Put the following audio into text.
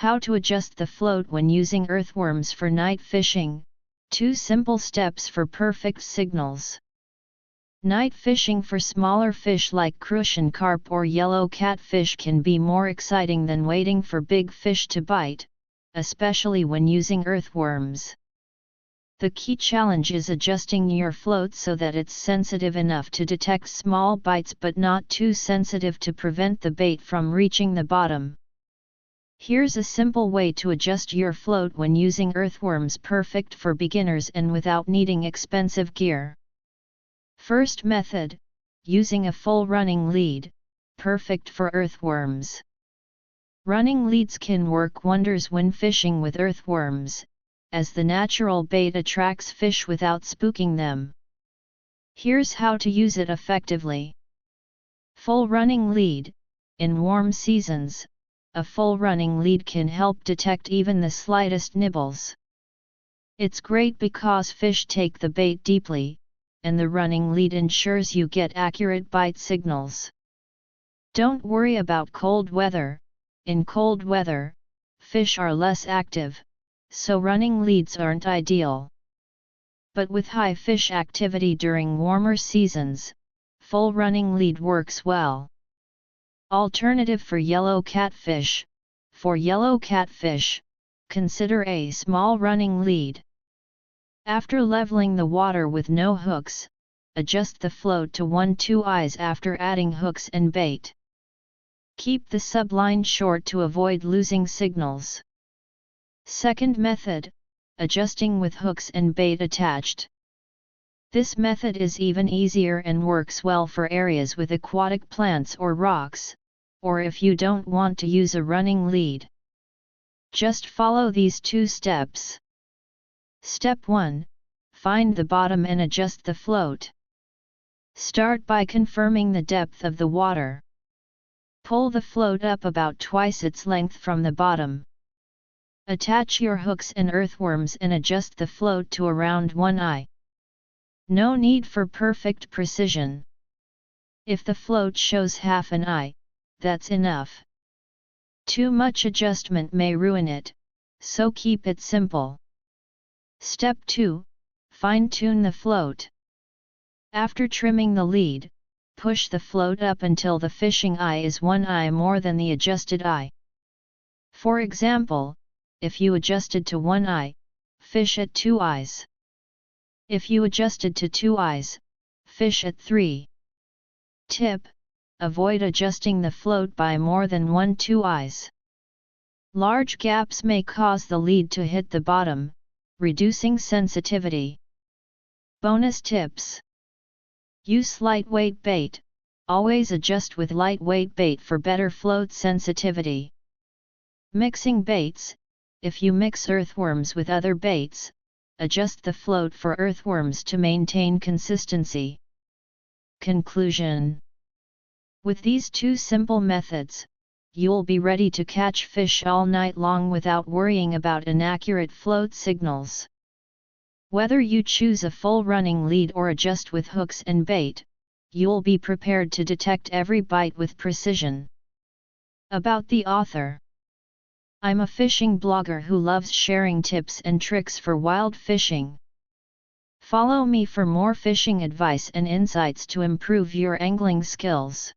How to adjust the float when using earthworms for night fishing, 2 simple steps for perfect signals. Night fishing for smaller fish like crucian carp or yellow catfish can be more exciting than waiting for big fish to bite, especially when using earthworms. The key challenge is adjusting your float so that it's sensitive enough to detect small bites but not too sensitive to prevent the bait from reaching the bottom. Here's a simple way to adjust your float when using earthworms, perfect for beginners and without needing expensive gear. First method, using a full running lead, perfect for earthworms. Running leads can work wonders when fishing with earthworms, as the natural bait attracts fish without spooking them. Here's how to use it effectively. Full running lead. In warm seasons, a full running lead can help detect even the slightest nibbles. It's great because fish take the bait deeply, and the running lead ensures you get accurate bite signals. Don't worry about cold weather. In cold weather, fish are less active, so running leads aren't ideal. But with high fish activity during warmer seasons, full running lead works well. Alternative for yellow catfish. For yellow catfish, consider a small running lead. After leveling the water with no hooks, adjust the float to 1-2 eyes after adding hooks and bait. Keep the subline short to avoid losing signals. Second method, adjusting with hooks and bait attached. This method is even easier and works well for areas with aquatic plants or rocks, or if you don't want to use a running lead. Just follow these 2 steps. Step 1. Find the bottom and adjust the float. Start by confirming the depth of the water. Pull the float up about twice its length from the bottom. Attach your hooks and earthworms and adjust the float to around 1 eye. No need for perfect precision. If the float shows half an eye, that's enough. Too much adjustment may ruin it, so keep it simple. Step 2. Fine-tune the float. After trimming the lead, push the float up until the fishing eye is 1 eye more than the adjusted eye. For example, if you adjusted to 1 eye, fish at 2 eyes. If you adjusted to 2 eyes, fish at 3. Tip: avoid adjusting the float by more than 1-2 eyes. Large gaps may cause the lead to hit the bottom, reducing sensitivity. Bonus tips: use lightweight bait. Always adjust with lightweight bait for better float sensitivity. Mixing baits. If you mix earthworms with other baits, adjust the float for earthworms to maintain consistency. Conclusion: with these 2 simple methods, you'll be ready to catch fish all night long without worrying about inaccurate float signals. Whether you choose a full running lead or adjust with hooks and bait, you'll be prepared to detect every bite with precision. About the author: I'm a fishing blogger who loves sharing tips and tricks for wild fishing. Follow me for more fishing advice and insights to improve your angling skills.